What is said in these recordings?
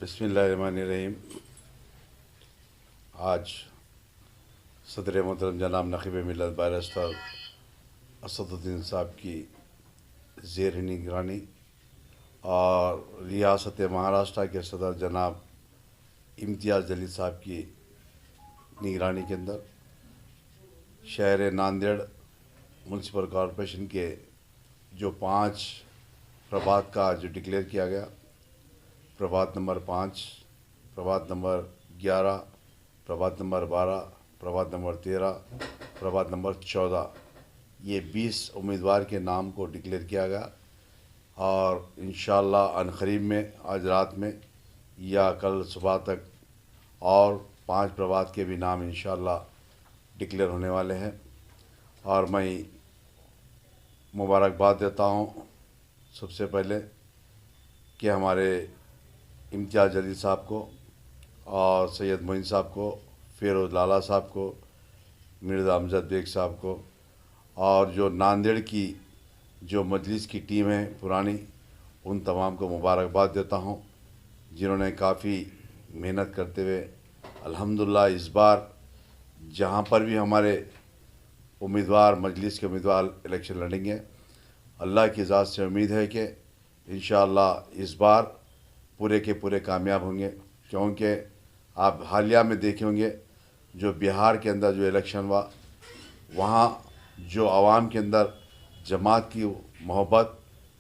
बिस्मिल्लाहिर्रहमानिर्रहीम। आज सदर मोहतरम जनाब नक़ीब मिल्लत बैरिस्टर असदुद्दीन साहब की ज़ेर निगरानी और रियासत महाराष्ट्र के सदर जनाब इम्तियाज़ जलील साहब की निगरानी के अंदर शहर नांदेड़ म्यूनसिपल कॉरपोरेशन के जो 5 प्रभात का जो डिक्लेयर किया गया, प्रभात नंबर 5, प्रभात नंबर 11, प्रभात नंबर 12, प्रभात नंबर 13, प्रभात नंबर 14, ये 20 उम्मीदवार के नाम को डिक्लेयर किया गया और इंशाअल्लाह अनक़रीब में आज रात में या कल सुबह तक और 5 प्रभात के भी नाम इंशाअल्लाह डिक्लेयर होने वाले हैं। और मैं मुबारकबाद देता हूँ सबसे पहले कि हमारे इम्तियाज़ जलील साहब को और सैयद मोइन साहब को, फ़िरोज़ लाला साहब को, मिर्ज़ा अमजद बेग साहब को और जो नांदेड़ की जो मजलिस की टीम है पुरानी, उन तमाम को मुबारकबाद देता हूँ जिन्होंने काफ़ी मेहनत करते हुए अल्हम्दुलिल्लाह इस बार जहाँ पर भी हमारे उम्मीदवार मजलिस के उम्मीदवार इलेक्शन लड़ेंगे, अल्लाह की ज़ात से उम्मीद है कि इंशाअल्लाह इस बार पूरे के पूरे कामयाब होंगे। क्योंकि आप हालिया में देखे होंगे जो बिहार के अंदर जो इलेक्शन हुआ, वहाँ जो आवाम के अंदर जमात की मोहब्बत,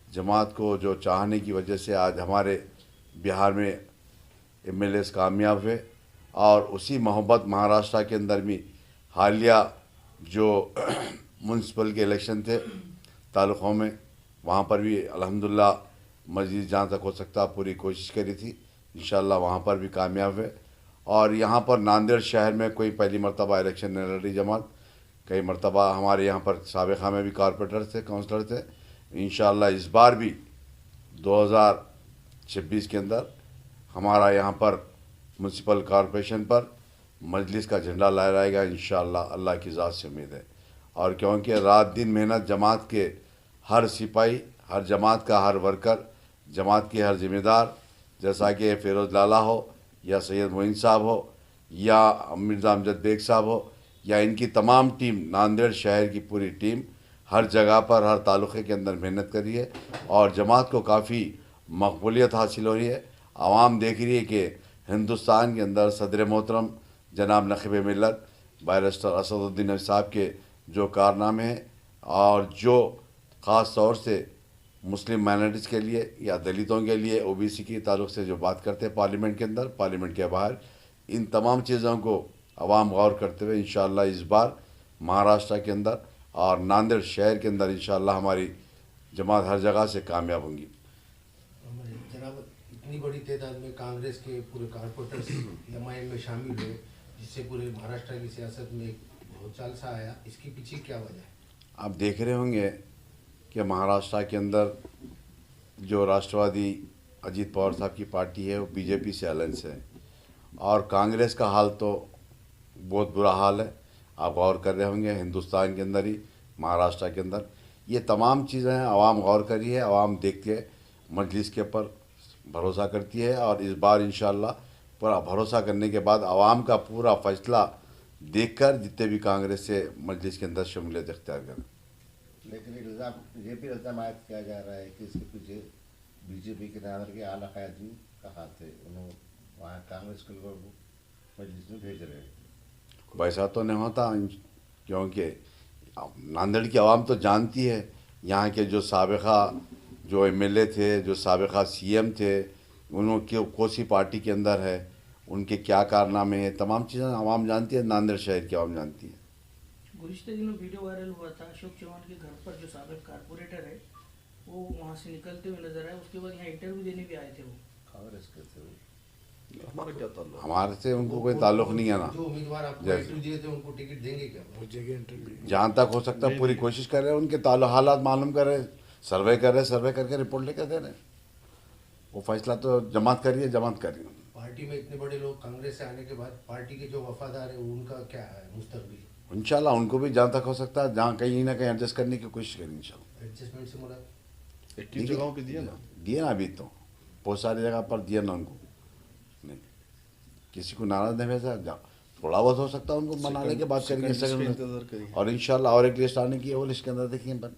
जमात को जो चाहने की वजह से आज हमारे बिहार में MLAs कामयाब हुए। और उसी मोहब्बत महाराष्ट्र के अंदर भी हालिया जो म्यूनसिपल के इलेक्शन थे तालुकों में, वहाँ पर भी अल्हम्दुलिल्लाह मज़ीद जहाँ तक हो सकता पूरी कोशिश करी थी, इंशाअल्लाह वहाँ पर भी कामयाब हुए। और यहाँ पर नांदेड़ शहर में कोई पहली मरतबा इलेक्शन नहीं लड़ रही जमात, कई मरतबा हमारे यहाँ पर साबिक़ा में भी कॉरपोरेटर थे, काउंसलर थे। इंशाअल्लाह इस बार भी 2026 के अंदर हमारा यहाँ पर म्यूनसिपल कॉरपोरेशन पर मजलिस का झंडा लहराएगा इंशाअल्लाह, अल्लाह की ज़ात से उम्मीद है। और क्योंकि रात दिन मेहनत जमात के हर सिपाही, हर जमात का हर वर्कर, जमात के हर ज़िम्मेदार, जैसा कि फ़िरोज़ लाला हो या सैयद मोइन साहब हो या मिर्ज़ा अमजद बेग साहब हो या इनकी तमाम टीम, नांदेड़ शहर की पूरी टीम हर जगह पर हर तालुक़े के अंदर मेहनत कर रही है और जमात को काफ़ी मकबूलियत हासिल हो रही है। आवाम देख रही है कि हिंदुस्तान के अंदर सदर मोहतरम जनाब नक़ीब मिल्लत बैरिस्टर असदुद्दीन साहब के जो कारनामे हैं और जो ख़ास तौर से मुस्लिम माइनॉरिटीज़ के लिए या दलितों के लिए OBC की ताल्लुक़ से जो बात करते हैं पार्लियामेंट के अंदर, पार्लियामेंट के बाहर, इन तमाम चीज़ों को अवाम गौर करते हुए इंशाअल्लाह इस बार महाराष्ट्र के अंदर और नांदेड़ शहर के अंदर इंशाअल्लाह हमारी जमात हर जगह से कामयाब होंगी। जनाब, इतनी बड़ी तादाद में कांग्रेस के पूरे कॉरपोरेटर्स MIM में शामिल हुए, जिससे पूरे महाराष्ट्र की सियासत में एक भूचाल सा आया, इसके पीछे क्या वजह है? आप देख रहे होंगे कि महाराष्ट्र के अंदर जो राष्ट्रवादी अजीत पवार साहब की पार्टी है वो BJP से अलायंस है और कांग्रेस का हाल तो बहुत बुरा हाल है। आप गौर कर रहे होंगे हिंदुस्तान के अंदर ही, महाराष्ट्र के अंदर ये तमाम चीज़ें हैं, आवाम गौर कर रही है, आवाम देखती है, मजलिस के ऊपर भरोसा करती है और इस बार इंशाअल्लाह पूरा भरोसा करने के बाद आवाम का पूरा फैसला देखकर जितने भी कांग्रेस से मजलिस के अंदर शमूलियत इख्तियार करें। लेकिन ये भी इल्ज़ाम आयद किया जा रहा है कि इसके पीछे BJP के नादर के आला क़यादीन का हाथ है, उन्होंने वहाँ कांग्रेस के लोगों को मजलिस में भेज रहे हैं। वैसा तो नहीं होता, क्योंकि नांदेड़ की आवाम तो जानती है यहाँ के जो साबिक़ा जो MLA थे, जो साबिक़ा CM थे, उन्होंने कौन सी पार्टी के अंदर है, उनके क्या कारनामे हैं, तमाम चीज़ें आवाम जानती है, नांदेड़ शहर की आवाम जानती है। गुज़िश्ता दिनों वीडियो वायरल हुआ था अशोक चौहान के घर पर, जो साबिक़ कारपोरेटर है वो वहाँ से निकलते हुए नजर आए, उसके बाद यहाँ इंटरव्यू देने भी आए थे। वो कांग्रेस के थे, हमारा क्या ताल्लुक? हमारे से उनको कोई ताल्लुक़ नहीं है ना। जो उम्मीदवार आपको इंटरव्यू दिए थे उनको टिकट देंगे क्या? वो जगह इंटरव्यू जहाँ तक हो सकता है पूरी कोशिश कर रहे हैं, उनके हालात मालूम कर रहे हैं, सर्वे कर रहे हैं, सर्वे करके रिपोर्ट लेकर दे रहे हैं। वो फैसला तो जमात कर रही है, जमात कर रही है। पार्टी में इतने बड़े लोग कांग्रेस से आने के बाद पार्टी के जो वफादार है उनका क्या है मुस्तकबिल? इंशाल्लाह उनको भी जहाँ तक हो सकता है, जहाँ कहीं ना कहीं एडजस्ट करने की कोशिश करेंगे इंशाल्लाह। एडजस्टमेंट से मुराद 80 जगहों पे दिया ना। दिए ना, अभी तो बहुत सारी जगह पर दिया ना उनको। किसी को नाराज नहीं भेजा जा, थोड़ा बहुत हो सकता है उनको मनाने के बाद करेंगे सेकंड लिस्ट का सेकंड इंतजार करिए। और इंशाल्लाह और एक लिस्ट आने की है, वो लिस्ट के अंदर देखिए अपन।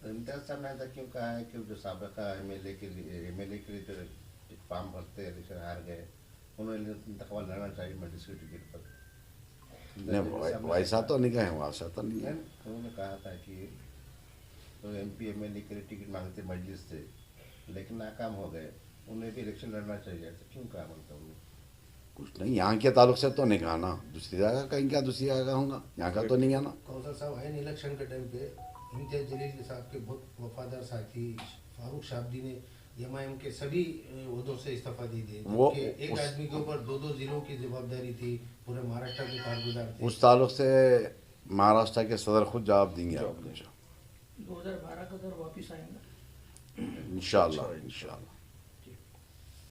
तो इम्तियाज साहब ने ऐसा क्यों कहा है कि जो साबिका एमएलए के लिए जो एक फॉर्म भरते इलेक्शन हार गए, उन्होंने इंतखाब लड़ना चाहिए मजिस्ट्रेट टिकट पर। नहीं वैसा तो नहीं कहे, वैसा तो नहीं है। उन्होंने कहा था कि तो एमपी एमएलए के लिए टिकट मांगते मजलिस से, लेकिन नाकाम हो गए, उन्हें भी इलेक्शन लड़ना चाहिए, ऐसा क्यों कहा बोलता हूँ। कुछ नहीं, यहाँ के ताल्लुक से तो नहीं कहा ना, दूसरी जगह कहीं क्या दूसरी जगह कहूँगा, यहाँ का तो नहीं है ना। कौशल साहब आइन इलेक्शन के टाइम पे इम्तियाज जलील साहब के बहुत वफादार साथी फारूक शाब्दी ने एमआईएम के सभी ओहदों से इस्तीफा दे दिए, वो जबकि एक आदमी के ऊपर दो दो जिलों की जवाबदारी थी, पूरे महाराष्ट्र के कारगुजार थे। उस ताल्लुक से महाराष्ट्र के सदर खुद जवाब देंगे आपको 2012 का दर वापिस आएगा। इंशाल्लाह इंशाल्लाह।